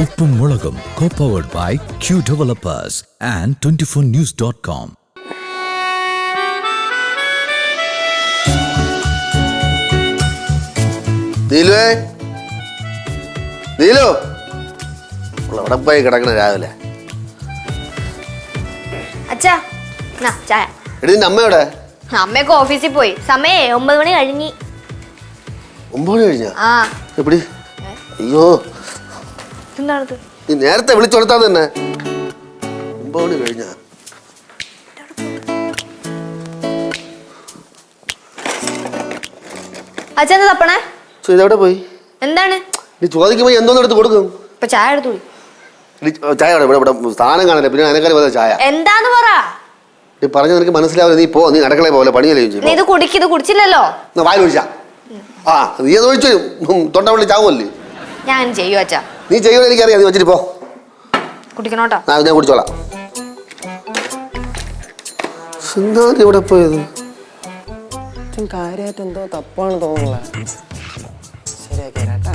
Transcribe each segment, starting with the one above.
ഉപ്പും മുളകും co-powered by Q Developers and 24news.com. നീലുവേ, Neelu എവിടെ പോയി കിടക്കണ രാവിലെ? അച്ഛാ ചായ. എടി നിന്റെ അമ്മയോടെ? അമ്മയൊക്കെ ഓഫീസിൽ പോയി. സമയേ 9 മണി കഴിഞ്ഞി. 9 മണി കഴിഞ്ഞാ? എപ്പടി? അയ്യോ, എന്താണത്? നീ നേരത്തെ വിളിച്ചു കൊടുത്താൽ തന്നെ. 9 മണി കഴിഞ്ഞാ? അച്ഛൻ തപ്പണേ? ഇതെവിടെ പോയി? എന്താണ് നീ ചോദിക്കുമ്പോ എന്തോന്ന് എടുത്ത് കൊടുക്കും? ഇപ്പൊ ചായ എടുത്തോളി. ചായ ഇവിടെ സ്ഥാനം കാണാനേ, പിന്നെ അതിനേക്കാൾ പോലെ ചായ എന്താന്ന് പറ. നീ പറഞ്ഞ നിനക്ക് മനസ്സിലാവില്ല. നീ പോ, നീ നടക്കളെ പോലെ പണിയല്ലേ നീ ഇത് കുടിച്ചില്ലല്ലോ. വായിൽ ഒഴിച്ചാ നീ അത് ഒഴിച്ചു തൊണ്ട വിളി ചാവുമല്ലേ? ഞാൻ ചെയ്യൂ അച്ഛാ. നീ ചെയ്യുമെന്ന് എനിക്കറിയാം. നീ വെച്ചിട്ട് പോ. കുടിക്കണോട്ടോ? ഞാൻ കുടിച്ചോളാം. ഇവിടെ പോയത് കാര്യമായിട്ട് എന്തോ തപ്പാണ് തോന്നുന്നില്ല. ശരിയാക്കി തരാട്ടാ.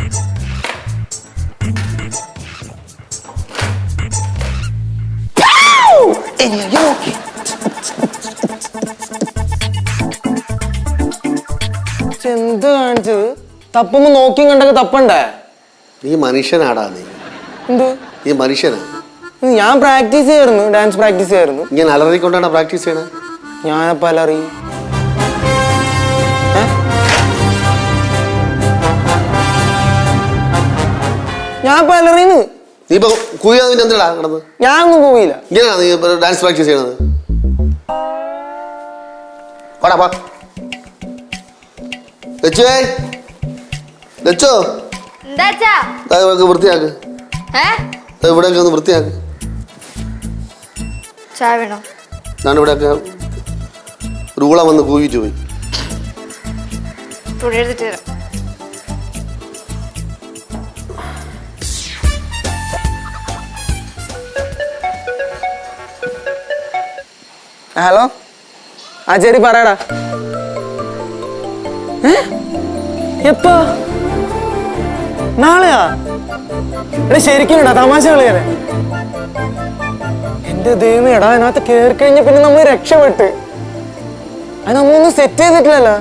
എന്ത് കാണിച്ചത്? തപ്പുമ്പോ നോക്കിയും കണ്ടൊക്കെ തപ്പണ്ടേ? നീ മനുഷ്യനാടാ. നീ എന്ത്? നീ മനുഷ്യനാ. ഞാൻ പ്രാക്ടീസ് ചെയ്യായിരുന്നു, ഡാൻസ് പ്രാക്ടീസ് ചെയ്യായിരുന്നു. ഇങ്ങനെ അലറിക്കൊണ്ടാണ് പ്രാക്ടീസ് ചെയ്യണേ? ഞാനപ്പോ അലറി. ഞാൻ ഇപ്പൊ അലറിന്ന്. നീ ഇപ്പൊ കൂവിയാ എന്തിനാ കിടന്ന്? ഞാനൊന്നും പോയില്ല. ഇങ്ങനെയാ നീ ഡാൻസ് പ്രാക്ടീസ് ചെയ്യണത്? വൃത്തിയാക്ക്. ഇവിടെയൊക്കെ ഒന്ന് വൃത്തിയാക്ക്. ചായ വേണോ? ഞാൻ ഇവിടെയൊക്കെ ഒരു ഊള വന്ന് കൂവിച്ചു പോയി. ഹലോ, ആ ശരി പറയടാ. എപ്പാ? നാളെയാ? എടാ ശരിക്കും ഇടാ, തമാശ കളിയാനെ. എന്റെ ദൈവം, എടാ അതിനകത്ത് കേറി കഴിഞ്ഞ പിന്നെ നമ്മൾ രക്ഷപ്പെട്ട്. അത് നമ്മളൊന്നും സെറ്റ് ചെയ്തിട്ടില്ലല്ലോ.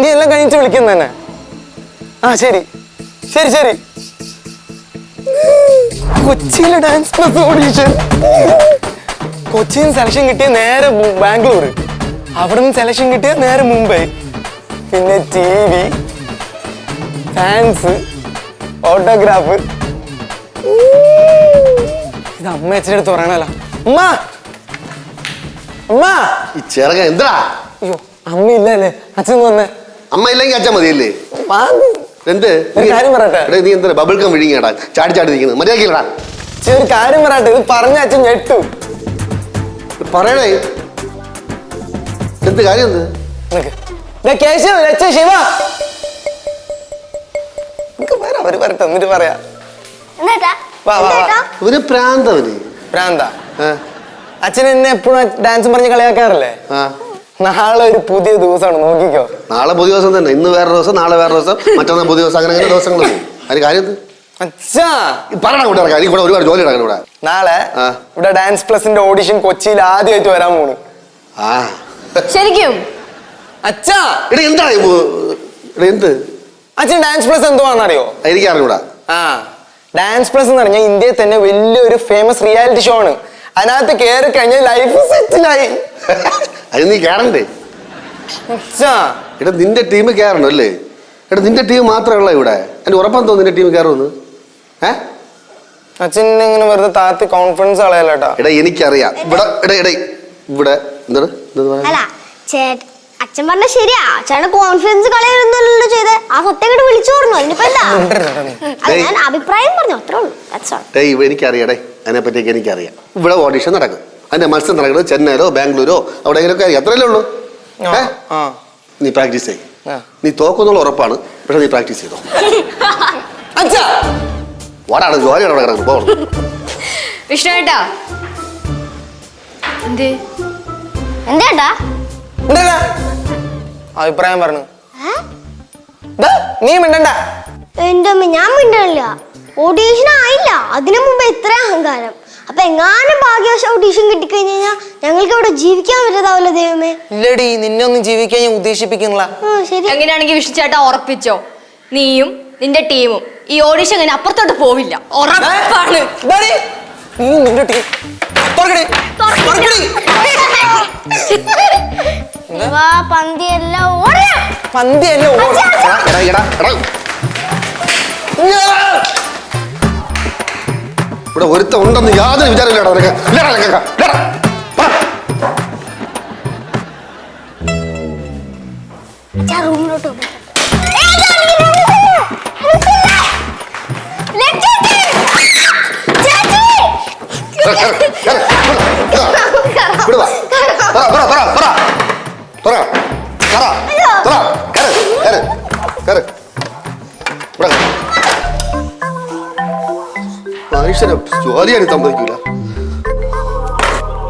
നീ എല്ലാം കഴിഞ്ഞിട്ട് വിളിക്കുന്ന തന്നെ. ശരി ശരി ശരി. കൊച്ചിയിലെ ഡാൻസ് ക്ലാസ് ഓഡിഷൻ. കൊച്ചിയിൽ നിന്ന് സെലക്ഷൻ കിട്ടിയ നേരെ ബാംഗ്ലൂർ, അവിടെ നിന്ന് സെലക്ഷൻ കിട്ടിയ നേരെ മുംബൈ, പിന്നെ TV, ഫാൻസ്, ഓട്ടോഗ്രാഫ്. ഇത് അമ്മ അച്ഛൻ്റെ അടുത്ത് പറയണല്ലോ. അമ്മ അമ്മ ഈ ചെറുക്കൻ എന്താ? അയ്യോ, അമ്മ ഇല്ലല്ലേ? അച്ഛൻ വന്നേ. അമ്മ ഇല്ലെങ്കിൽ അച്ഛൻ മതിയല്ലേ? എന്ത് കാര്യം പറയട്ടെ? നീ എന്താ ബബിൾക്കം വിഴുങ്ങിയടാ ചാടി ചാടി നിൽക്കുന്നത്? മര്യാദ ഒരു കാര്യം പറയട്ടെ? ഇത് പറഞ്ഞ അച്ഛൻ ഞെട്ടു. പറയണേ, എന്ത് കാര്യം? എന്ത് കേശവ ലച്ച ശിവ അവര് പറയട്ടെ, എന്നിട്ട് പറയാ. ഒരു പ്രാന്തവന് പ്രാന്ത. അച്ഛൻ എന്നെ എപ്പോഴും ഡാൻസ് പറഞ്ഞ് കളിയാക്കാറില്ലേ? നാളെ ഒരു പുതിയ ദിവസമാണ്, നോക്കിക്കോ. നാളെ പുതിയ ദിവസം തന്നെ. ഇന്ന് വേറെ ദിവസം, നാളെ വേറെ ദിവസം, മറ്റന്നാൾ പുതിയ ദിവസം, അങ്ങനെ അങ്ങനെ ദിവസങ്ങൾ പോകും. അതിന് കാര്യം പറയണ കൂടെ ഇറക്കാം. ഇവിടെ ഒരുപാട് ജോലി ഇറങ്ങണം. ഇവിടെ നാളെ ഇവിടെ ഡാൻസ് പ്ലസിന്റെ ഓഡിഷൻ കൊച്ചിയിൽ ആദ്യമായിട്ട് വരാൻ പോണു. ശരിക്കും? അച്ഛാ എന്താ എന്ത്? അച്ഛൻ ഡാൻസ് പ്ലസ് എന്തുവാണെന്നറിയോ? എനിക്ക് അറിഞ്ഞൂടാ. ഡാൻസ് പ്ലസ് എന്ന് പറഞ്ഞാൽ ഇന്ത്യയിൽ തന്നെ വലിയൊരു ഫേമസ് റിയാലിറ്റി ഷോ ആണ്. അതിനകത്ത് കയറി കഴിഞ്ഞാൽ ലൈഫ് സെറ്റിലായി. അത് നീ കേറണ്ടേ? എടാ നിന്റെ ടീം കയറണം അല്ലേ? എടാ നിന്റെ ടീം മാത്രമേ ഉള്ള ഇവിടെ. എന്റെ ഉറപ്പെന്തോ നിന്റെ ടീം കയറുമെന്ന്? അച്ഛൻ ഇങ്ങനെ വെറുതെ താത്തി കോൺഫിഡൻസ് കളയല്ലേട്ടാ. എടാ എനിക്കറിയാം. ഇവിടെ എന്താണ് അച്ഛൻ പറഞ്ഞ ശരിയാ. അച്ഛന്റെ കോൺഫിഡൻസ് കളയൊന്നുമല്ലോ ചെയ്ത്. ആ സത്യം വിളിച്ചു പറഞ്ഞു. അതിനിപ്പോ എന്താ? ഞാൻ അഭിപ്രായം പറഞ്ഞു, അത്രേ ഉള്ളൂ. എനിക്കറിയാടേ, അതിനെ പറ്റിയൊക്കെ എനിക്കറിയാം. ഇവിടെ ഓഡിഷൻ നടക്കും. അതിന്റെ മത്സരം നടക്കുന്നത് ചെന്നൈയിലോ ബാംഗ്ലൂരോ എവിടെയെങ്കിലൊക്കെ ആയിരിക്കും. അത്രയല്ലേ ഉള്ളൂ. നീ പ്രാക്ടീസ് ചെയ്യും. നീ തോക്കുന്നുള്ള ഉറപ്പാണ്, പക്ഷെ നീ പ്രാക്ടീസ് ചെയ്തോ. വാടാണ് ജോലിയാണ് അവിടെ കിടക്കുന്നത്. പോകണം വിഷ്ണുവേട്ടാ. എന്തേട്ടാ അഭിപ്രായം പറഞ്ഞു. നീ മിണ്ടണ്ട. എന്റെ അമ്മ ഞാൻ മിണ്ടല്ല. ഓഡീഷൻ ആയില്ല, അതിനു മുമ്പ് ഇത്ര അഹങ്കാരം. അപ്പൊ എങ്ങാനും ഭാഗ്യവശം ഓഡീഷൻ കിട്ടിക്കഴിഞ്ഞാൽ ഞങ്ങൾക്ക് ഇവിടെ ജീവിക്കാൻ പറ്റതാവല്ലോ ദൈവമേ. ഇല്ലടി, നിന്നെ ഒന്നും ജീവിക്കാൻ ഞാൻ ഉദ്ദേശിപ്പിക്കുന്നില്ല. ശരി, എങ്ങനെയാണെങ്കിൽ വിഷ്ണുചേട്ടാ ഉറപ്പിച്ചോ, നീയും നിന്റെ ടീമും ഈ ഓഡീഷൻ കഴിഞ്ഞ് അപ്പുറത്തോട്ട് പോവില്ല. ഉറപ്പാണ്. ഇവിടെ ഒരുത്ത ഉണ്ടെന്ന് യാതൊരു വിചാരമില്ല. റൂമിലോട്ട് മനുഷ്യനെ ജോലിയാണ് സമ്മതിക്കൂല.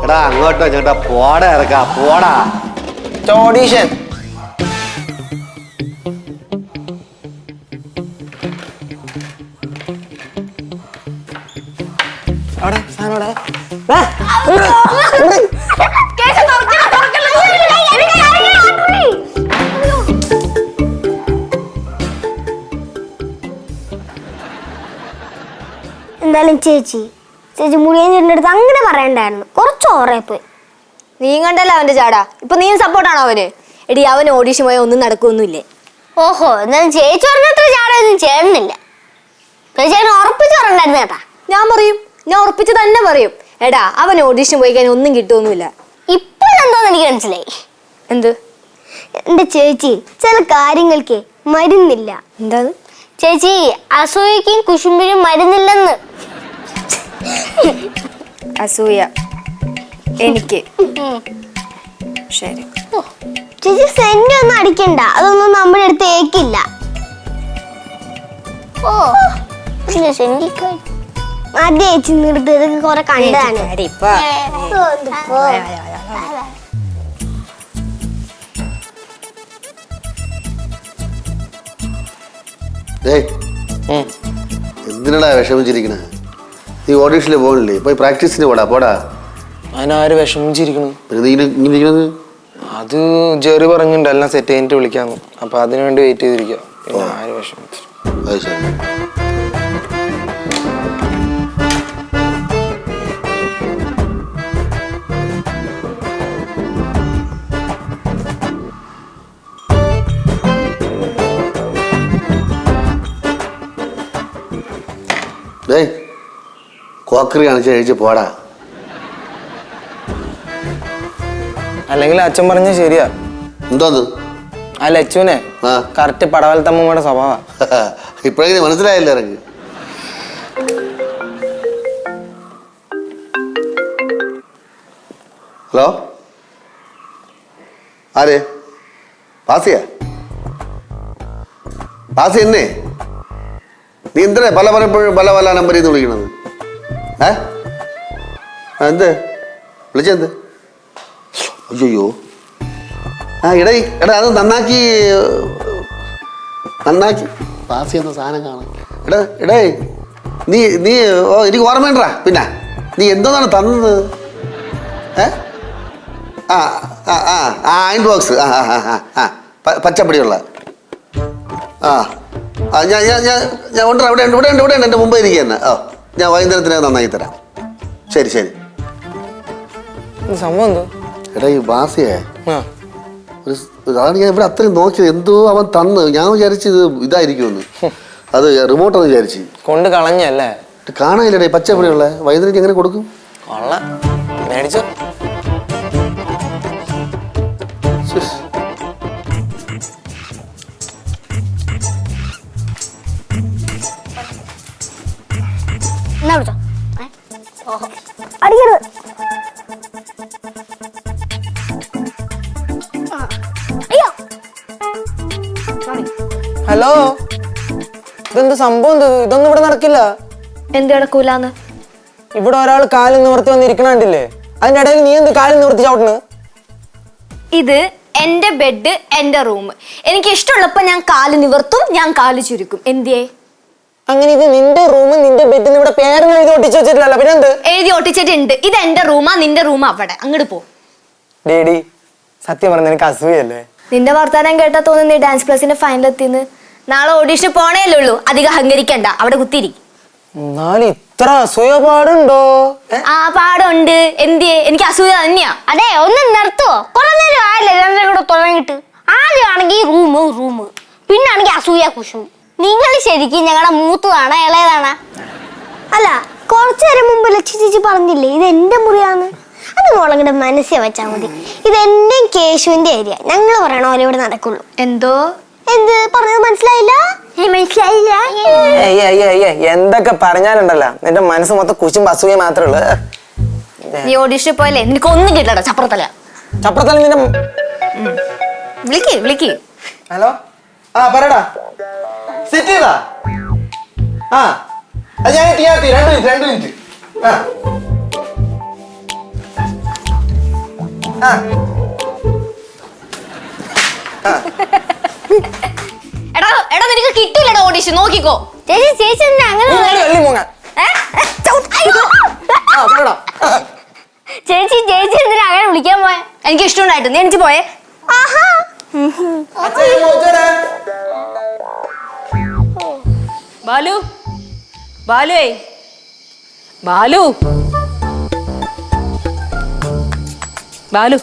എടാ അങ്ങോട്ടോ ചേട്ടാ പോടാ, ഇറക്കാ പോടാ. ഓഡീഷൻ അവിടെ സാധനം എന്തായാലും ചേച്ചി മുടിയൻ ചേട്ടൻ്റെ അടുത്ത് അങ്ങനെ പറയണ്ടായിരുന്നു, കുറച്ച് ഓവറായി പോയി. നീ കണ്ടല്ലോ അവന്റെ ചാടാ. ഇപ്പൊ നീ സപ്പോർട്ടാണോ അവന്? എടി അവൻ ഓഡീഷൻ പോയാൽ ഒന്നും നടക്കൊന്നുമില്ലേ. ഓഹോ, എന്നാലും ചേച്ചി പറഞ്ഞത്ര ചാടൊന്നും ചേർന്നില്ല. ചേച്ചി ഉറപ്പിച്ച് പറഞ്ഞായിരുന്നു കേട്ടാ. ഞാൻ പറയും, ഞാൻ ഉറപ്പിച്ച് തന്നെ പറയും. എടാ അവൻ ഓഡീഷൻ പോയി കഴിഞ്ഞാൽ ഒന്നും കിട്ടുമൊന്നുമില്ല. ഇപ്പൊ എന്താന്ന് എനിക്ക് മനസ്സിലായി. എന്ത്? എന്റെ ചേച്ചി ചില കാര്യങ്ങൾക്ക് മരുന്നില്ല. എന്താണ് ചേച്ചി? അസൂയക്കും കുശുമ്പിനും മരുന്നില്ലെന്ന്. അസൂയ എനിക്ക്. ശരി ചേച്ചി സെന്റ് ഒന്നും അടിക്കണ്ട, അതൊന്നും നമ്മുടെ അടുത്ത് ഏക്കില്ല. ഓ അതെ ചേച്ചി നിർത്ത്, ഇതൊക്കെ കുറെ കണ്ടതാണ്. എന്തിനാ വിഷമിച്ചിരിക്കണ? നീ ഓഡീഷനിൽ പോകണില്ലേ? പോയി പ്രാക്ടീസിന് പോടാ. പോടാ. അതിനാര് വിഷമിച്ചിരിക്കണു? ഇങ്ങനെ അത് ജെറി പറഞ്ഞിട്ടുണ്ട് എല്ലാം സെറ്റ് കഴിഞ്ഞിട്ട് വിളിക്കാന്ന്. അപ്പൊ അതിനുവേണ്ടി വെയിറ്റ് ചെയ്തിരിക്കുക. പിന്നെ ആര് വിഷമിച്ചു? അത് ശരി. കോക്കറി കാണിച്ച് കഴിച്ച് പോടാ. അല്ലെങ്കിൽ അച്ഛൻ പറഞ്ഞ ശരിയാ. എന്തോന്ന്? ആ ലച്ചുവിനെ കറക്റ്റ് പടവലത്തമ്മയുടെ സ്വഭാവ. ഇപ്പോഴെങ്കിലും മനസ്സിലായില്ല ഇറങ്ങി. ഹലോ, ആര്? പാസിയാ? പാസി എന്നെ? നീ എന്തിനാ പലപ്പോഴും പല നമ്പറിൽ നിന്ന് വിളിക്കണത്? എന്ത് വിളിച്ചെന്ത്? അയ്യോ എടാ അത് നന്നാക്കി പാസ് ചെയ്യുന്ന സാധനം കാണാം. എടേ നീ എനിക്ക് ഓർമ്മ. പിന്നെ നീ എന്തോന്നാണ് തന്നത്? Iron box. പച്ചപ്പടിയുള്ള. ഞാൻ ഉണ്ട്. ഇവിടെ ഉണ്ട് എൻ്റെ മുമ്പ് ഇരിക്കുക തന്നെ. ഞാൻ വൈകുന്നേരത്തിന് നന്നാക്കി തരാം. ശരി. സംഭവം എന്തോ? എടാ ഈ ബാസിയെ അതാണ് ഞാൻ ഇവിടെ അത്രയും നോക്കിയത്. എന്തോ അവൻ തന്ന്. ഞാൻ വിചാരിച്ചു ഇതായിരിക്കുമെന്ന്. അത് റിമോട്ടെന്ന് വിചാരിച്ചു. കൊണ്ട് കളഞ്ഞല്ലേ? കാണാനില്ലടേ പച്ചപ്പടിയുള്ള. വൈകുന്നേരം എങ്ങനെ കൊടുക്കും? മേടിച്ചോ. അടിക്കരുത്. ഹലോ, ഇതെന്ത് സംഭവം? ഇതൊന്നും ഇവിടെ നടക്കില്ല. എന്ത് നടക്കൂലെന്ന്? ഇവിടെ ഒരാൾ കാലിൽ നിവർത്തി വന്നിരിക്കണ കണ്ടില്ലേ? അതിന്റെ ഇടയിൽ നീ എന്ത് കാലിൽ നിവർത്തി ചവിട്ടണ്? ഇത് എന്റെ ബെഡ് എന്റെ റൂം. എനിക്ക് ഇഷ്ടമുള്ളപ്പോ ഞാൻ കാല് നിവർത്തും, ഞാൻ കാല് ചുരുക്കും. എന്തിയേ? അങ്ങനെ ഇത് നിന്റെ റൂം നിന്റെ ബെഡിന് ഇവിടെ പേരൊന്നും എഴുതി ഒട്ടിച്ചു വെച്ചിട്ടില്ലല്ലോ, പിന്നെ എന്ത് എഴുതി ഒട്ടിച്ചിട്ടുണ്ട്. ഇത് എന്റെ റൂമാ, നിന്റെ റൂം അവിടെ. അങ്ങോട്ട് പോ. ഡേഡി സത്യം പറഞ്ഞ എനിക്ക് അസൂയല്ലേ? നിന്റെ വർത്താനം കേട്ടാ തോന്നുന്നു നീ ഡാൻസ് ക്ലാസിന്റെ ഫൈനൽ എത്തിന്ന്. നാളെ ഓഡീഷന് പോണേല്ലേ ഉള്ളൂ, അധികം അഹങ്കരിക്കണ്ട, അവിടെ കുത്തിരി. എന്നാലും ഇത്ര അസൂയ പാടുണ്ടോ? ആ പാടുണ്ട്. എന്തിയേ? എനിക്ക് അസൂയ തന്നെയാ. അതെ, ഒന്ന് നിർത്തുവോ? കുറെ നേരം ആയില്ലേ രണ്ടും കൂടെ തുടങ്ങിയിട്ട്. ആദ്യമാണെങ്കിൽ റൂം പിന്നാണെങ്കിൽ അസൂയ കുശും. നിങ്ങൾ ശരിക്കും ഞങ്ങളുടെ മൂത്തതാണോ ഇളയതാണോ? അല്ല, കുറച്ചു നേരം മുമ്പ് ലക്ഷ്യ ചേച്ചി പറഞ്ഞില്ലേ ഇത് എന്റെ മുറിയാന്ന്. അത് മോളങ്ങടെ മനസ്സിൽ വെച്ചാൽ മതി. ഇത് എന്റെയും കേശുവിന്റെ ഏരിയ. ഞങ്ങൾ പറയണ പോലെ ഇവിടെ നടക്കുള്ളൂ. എന്തോ എന്ത് പറഞ്ഞത് മനസ്സിലായില്ല? മനസ്സിലായില്ല. എന്തൊക്കെ പറഞ്ഞാലുണ്ടല്ലോ നിന്റെ മനസ്സ് മൊത്തം കുശും അസൂയ മാത്രമേ ഉള്ളൂ. നീ ഓഡീഷന് പോയല്ലേ, നിനക്ക് ഒന്നും കിട്ടണ്ട. ചപ്രത്തല ചപ്രത്തല നിന്റെ വിളിക്ക്. ഹലോ, ആ പറയടാ. സെറ്റ് ചെയ്താ? ആ ഞാൻ 2 മിനിറ്റ്. എടാ നിനക്ക് കിട്ടില്ലടാ ഓഡീഷൻ, നോക്കിക്കോ. ചേച്ചി അങ്ങനെ ചേച്ചി എന്തിനാ അങ്ങനെ വിളിക്കാൻ പോയെ? എനിക്ക് ഇഷ്ടമുണ്ടായിട്ട് നീ എനിക്ക് പോയേ. ആഹാ, ബാലു ബാലുവേ ബാലു ബാലു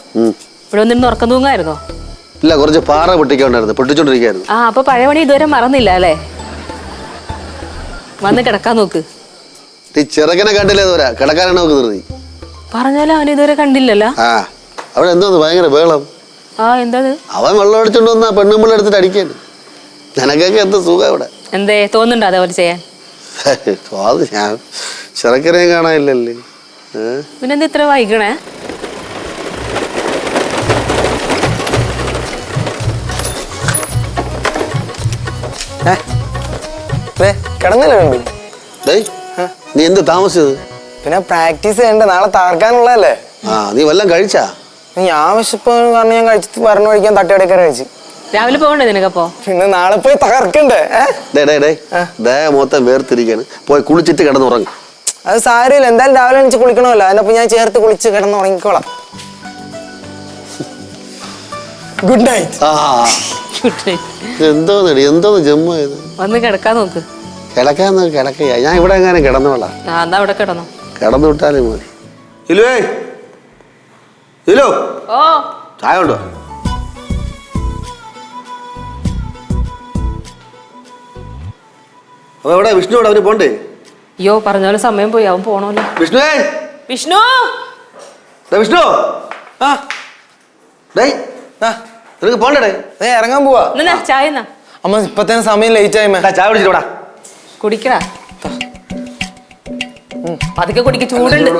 ഇവിടെ വന്നിരുന്ന് ഉറക്കം തൂങ്ങായിരുന്നോ? ഇല്ല, കുറച്ച് പാറ പൊട്ടിക്കൊണ്ടായിരുന്നു, പൊട്ടിച്ചോണ്ടിരിക്കായിരുന്നു. ആ, അപ്പൊ പഴയ പണി ഇതുവരെ മറന്നില്ല അല്ലേ? വന്ന് കിടക്കാൻ നോക്ക്. ഈ ചെറുക്കനെ കണ്ടില്ലേ ദൂരാ, കിടക്കാനാണ് നോക്ക് നിർത്തി. പറഞ്ഞാലും അവൻ ഇതുവരെ കണ്ടില്ലല്ലോ. ആ, അവിടെ എന്തോന്ന് ഭയങ്കര ബഹളം. ആ, എന്താ അവൻ വെള്ളം അടിച്ചോണ്ട് വന്നാ പെണ്ണുമ്പിള്ള എടുത്തിട്ട് അടിക്കാണ്. നിനക്കൊക്കെ എന്ത് സുഖം ഇവിടെ. എന്തേ തോന്നുന്നുണ്ടോ അതേപോലെ ചെയ്യാൻ? അത് ഞാൻ ചെറുക്കനെയും കാണാനില്ലല്ലേ. പിന്നെന്താ ഇത്ര വൈകണേ? കിടന്നില്ല കണ്ടു. നീ എന്ത് താമസിച്ചത്? പിന്നെ പ്രാക്ടീസ് ചെയ്യണ്ട, നാളെ തകർക്കാനുള്ളതല്ലേ. ആ, നീ വല്ലതും കഴിച്ചാ? ഞാൻ വിശപ്പ് കാരണം ഞാൻ കഴിച്ചിട്ട് പറഞ്ഞു കഴിക്കാൻ തട്ടിയടക്കാൻ കഴിച്ചു. രാവിലെ പോകണ്ടേ നിനക്കപ്പോ? പിന്നെ നാളെ പോയി തകർക്കണ്ടേ? മൊത്തം വേർതിരിക്കാണ്. പോയി കുളിച്ചിട്ട് കിടന്നുറങ്ങും. അത് സാരമില്ല, എന്തായാലും രാവിലെ എണിച്ച് കുളിക്കണമല്ലോ. അതിനൊപ്പം ഞാൻ ചേർത്ത് കുളിച്ച് കിടന്നുറങ്ങിക്കോളാം. Good night. എന്തോന്ന് ജമ്മായത്. വന്ന് കിടക്കാൻ നോക്ക്. കിടക്കാന്ന് കിടക്കയാ, ഞാൻ ഇവിടെ എങ്ങാനും കിടന്നോളാം. എന്നാ അവിടെ കിടന്നോ. കിടന്നു വിട്ടാലും മതി. ഓ, ചായ ഉണ്ടോ? അപ്പൊ എവിടെ വിഷ്ണുവിടെ? അവന് പോണ്ടേ? അയ്യോ, പറഞ്ഞാലും സമയം പോയി, അവൻ പോണല്ലോ. വിഷ്ണു വിഷ്ണു വിഷ്ണു നിനക്ക് പോണ്ടേ? ഇറങ്ങാൻ പോവാ. ചായ എന്നാ. അമ്മ ഇപ്പത്തേനും സമയം ലേറ്റ് ആയി. ചായ കുടിച്ചിട്ടോടാ. കുടിക്കടാ, പതുക്കെ കുടിക്ക, ചൂടുണ്ട്.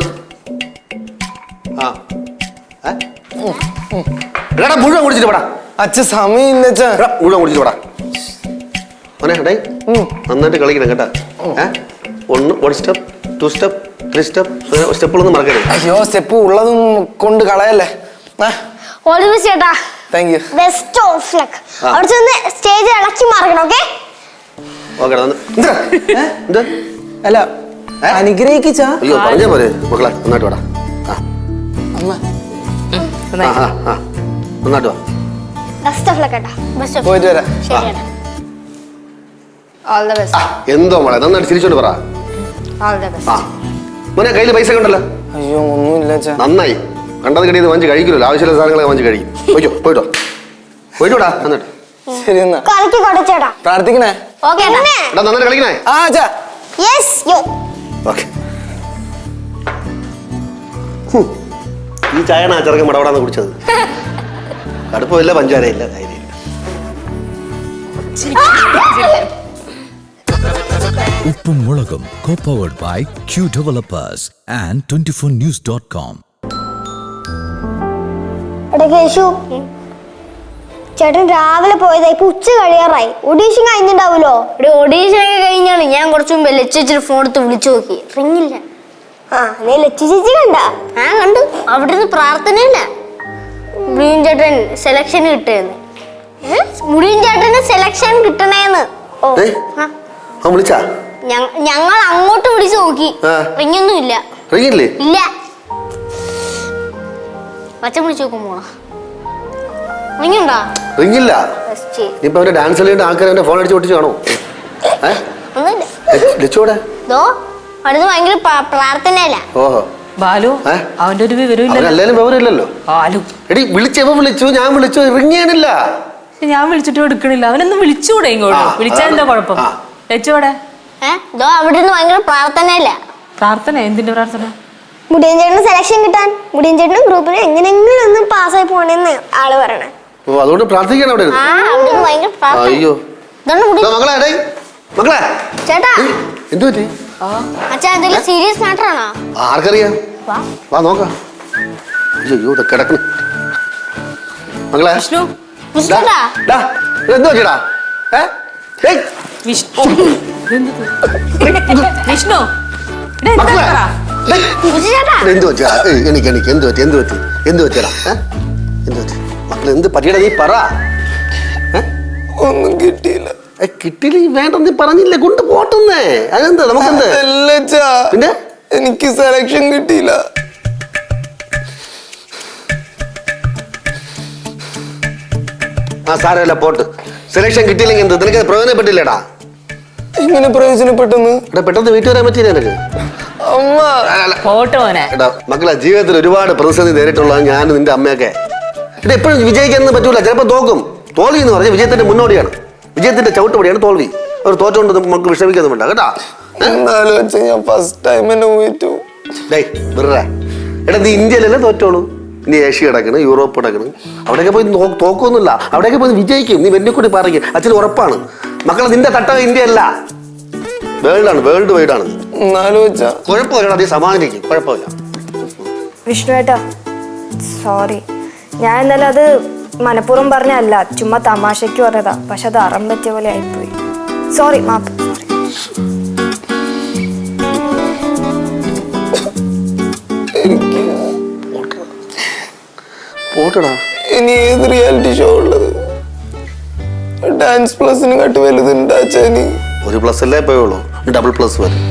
മുഴുവൻ കുടിച്ചിട്ട് പോടാ. അച്ഛ സമയമില്ല അച്ഛാ. മുഴുവൻ കുടിച്ചിട്ട് പോടാ. നന്നായിട്ട് കളിക്കണം കേട്ടാ. 1 സ്റ്റെപ്പ് 2 സ്റ്റെപ്പ് 3 സ്റ്റെപ്പ് സ്റ്റെപ്പുകളൊന്നും മറക്കരുത്. അയ്യോ, സ്റ്റെപ്പ് ഉള്ളതും കൊണ്ട് കളയല്ലേ. ചേട്ടാ, thank you. Best of luck. അവിടെ ചെന്ന് സ്റ്റേജ് ഇളക്കി മാറണം. ഓക്കെ. അല്ല, അനുഗ്രഹിക്കാ. അയ്യോ, പറഞ്ഞാ പോലെ മക്കളെ. നന്നായിട്ട് വാടാ. അമ്മ നന്നായിട്ട് വാ. Best of luck. Best of പോയിട്ട് വരാം. ശരിയാണ്. All the best. എന്തോ മോളെ, നന്നായിട്ട് ചിരിച്ചോണ്ട് പറ. All the best. മോനെ, കയ്യിൽ പൈസ ഒക്കെ ഉണ്ടല്ലോ? അയ്യോ, ഒന്നുമില്ല അച്ഛാ. നന്നായി. കണ്ടത് കിട്ടിയത് വാങ്ങിച്ച് കഴിക്കില്ലല്ലോ. ആവശ്യമുള്ള സാധനങ്ങളൊക്കെ വാങ്ങിച്ച് കഴിക്കും. പോയിട്ടോടാ. നന്നായിട്ട്. ശരി എന്നാ. കളിക്ക് കൊടുത്തേട്ടാ. പ്രാർത്ഥിക്കണേ. ഓക്കെ. നന്നായിട്ട് കളിക്കണേ. ആ അച്ഛാ. യെസ് യോ. ഓക്കെ. ഈ ചായണ ആ ചെറുക്കൻ മടവടാന്ന് കുടിച്ചത്. കടുപ്പമില്ല, പഞ്ചാരയില്ല, ധൈര്യമില്ല. ഉപ്പും മുളകും co-powered by Q Developers and 24news.com. എടാ കേശു, ചേട്ടൻ രാവിലെ പോയതാ, ഇപ്പൊ ഉച്ച കഴിയാറായി. ഓഡീഷൻ കഴിഞ്ഞിട്ടുണ്ടാവൂലോ? ഇവിടെ ഓഡീഷൻ ഒക്കെ കഴിഞ്ഞാണ്. ഞാൻ കുറച്ചു മുമ്പ് ലച്ചിച്ചിട്ട് ഫോൺ എടുത്ത് വിളിച്ചു നോക്കി, റിങ്ങില്ല. ആ, നീ ലച്ചു ചേച്ചി കണ്ട? ആ കണ്ടു. അവിടുന്ന് പ്രാർത്ഥനയില്ല. മുടിയൻ ചേട്ടൻ സെലക്ഷൻ കിട്ടുമെന്ന്. മുടിയൻ ചേട്ടന് സെലക്ഷൻ കിട്ടണേന്ന്. ഓ ഏയ്, അവൻ വിളിച്ചാ? ഞങ്ങൾ അങ്ങോട്ട് വിളിച്ചു നോക്കി, റിങ്ങൊന്നും ഇല്ല. റിങ്ങില്ലേ? ഇല്ല. അച്ഛൻ വിളിച്ചു നോക്കുമ്പോ റിങ്ങുണ്ടോ? റിങ്ങില്ല. ഇനിയിപ്പോ അവന്റെ ഡാൻസ് കളിയുടെ ആൾക്കാർ അവന്റെ ഫോൺ അടിച്ച് പൊട്ടിച്ച് കാണോ? ഒന്നുമില്ല. ലച്ചോടെ അടുത്ത് ഭയങ്കര പ്രാർത്ഥനയല്ല. ഓഹോ ബാലു അവന്റെ ഒരു വിവരം എല്ലാരും വിവരമില്ലല്ലോ. ബാലു എടി വിളിച്ചപ്പോ വിളിച്ചു, ഞാൻ വിളിച്ചു, റിങ്ങിയാണില്ല. ഞാൻ വിളിച്ചിട്ട് എടുക്കണില്ല. അവനൊന്നും വിളിച്ചുകൂടെ ഇങ്ങോട്ട്? വിളിച്ചാൽ എന്താ കുഴപ്പം? ലച്ചോടെ അവിടെ നിന്ന് ഭയങ്കര പ്രാർത്ഥനയല്ല. പ്രാർത്ഥന? എന്തിന്റെ പ്രാർത്ഥന? മുടിയൻ ചേട്ടന് സെലക്ഷൻ കിട്ടാൻ മുടിയൻ ചേട്ടനും ഗ്രൂപ്പിൽ എങ്ങനെയെങ്കിലും ഒന്ന് പാസ്സായി പോണെന്ന് ആള് പറയണേ. ഓ അതുകൊണ്ട് പ്രാർത്ഥിക്കണം അവിടെ. അയ്യോ മക്കളെ, മക്കളെ ചേട്ടാ എന്തു പറ്റി? അച്ഛാ എന്തെങ്കിലും സീരിയസ് മാറ്റർ ആണോ? ആർക്കറിയാം, വാ നോക്കാം. അയ്യോ ഇത് കിടക്കണം. മക്കളെ വിഷ്ണു എന്തു പറ്റിടാ? വിഷ്ണു വിഷ്ണു എന്തു പറ്റിയാ? എനിക്ക് എന്തു പറ്റി? എന്തു പറ്റി? എന്തു പറ്റിയടാ? എന്തു പറ്റി മക്കളെ? എന്ത് പറ്റിയടാ? നീ പറ. ഒന്നും കിട്ടിയില്ല. കിട്ടിയില്ല വേണ്ട, നീ പറഞ്ഞില്ലേ കൊണ്ട് പോട്ടുന്നേ. അതെന്താ നമുക്കെന്ത്? പിന്നെ എനിക്ക് സെലക്ഷൻ കിട്ടിയില്ല. സാരമല്ല, പോട്ട്. സെലക്ഷൻ കിട്ടിയില്ലെങ്കിൽ എന്ത്? നിനക്ക് പ്രയോജനപ്പെട്ടില്ലേടാ? ഇങ്ങനെ പ്രയോജനപ്പെട്ടെന്ന് പെട്ടെന്ന് വീട്ടിൽ വരാൻ പറ്റിയില്ല നിനക്ക്? അമ്മ പോട്ട് മോനെ. എടാ മക്കളെ, ജീവിതത്തിൽ ഒരുപാട് പ്രതിസന്ധി നേരിട്ടുള്ള ഞാൻ നിന്റെ അമ്മയൊക്കെ. ഇത് എപ്പോഴും വിജയിക്കാനൊന്നും പറ്റൂല. ചിലപ്പോൾ തോക്കും. തോൽവി എന്ന് പറഞ്ഞാൽ വിജയത്തിന്റെ മുന്നോടിയാണ്. വിജയത്തിന്റെ ചവിട്ടുപടിയാണ് തോൽവി. അവർ തോറ്റുകൊണ്ട് നമുക്ക് വിഷമിക്കൊന്നും വേണ്ട കേട്ടാ. ഞാൻ ഫസ്റ്റ് ടൈം എന്നെ പോയിട്ടു. വെറുതെ എടാ, നീ ഇന്ത്യയിലല്ലേ തോറ്റോളൂ. നീ ഏഷ്യ കിടക്കണം, യൂറോപ്പ് കിടക്കണം, അവിടെയൊക്കെ പോയി തോക്കൊന്നുമില്ല. അവിടെയൊക്കെ പോയി വിജയിക്കും. നീ വെല്ലിക്കൂടി പറയും. അച്ഛന് ഉറപ്പാണ്. മക്കളെ, നിന്റെ തട്ടം ഇന്ത്യ അല്ല, വേൾഡാണ്, വേൾഡ് വൈഡ് ആണ്. കുഴപ്പമില്ല, നീ സമാധാനിക്കും, കുഴപ്പമില്ല. വിഷ്ണു ഏട്ടാ സോറി. ഞാൻ എന്നാലും അത് മനഃപൂർവ്വം പറഞ്ഞല്ല, ചുമ്മാ തമാശയ്ക്ക് പറഞ്ഞതാ. പക്ഷെ അത് അറം പറ്റിയ പോലെ ആയിപ്പോയി. സോറി, മാപ്പ്. പോട്ടടാ. ഇനി ഏത് റിയാലിറ്റി ഷോ ഉള്ളത്? ഡാൻസ് പ്ലസിന് കട്ട് വലുതുണ്ടാ? ഒരു പ്ലസ് അല്ലേ പോയുള്ളൂ, ഡബിൾ പ്ലസ് വരും.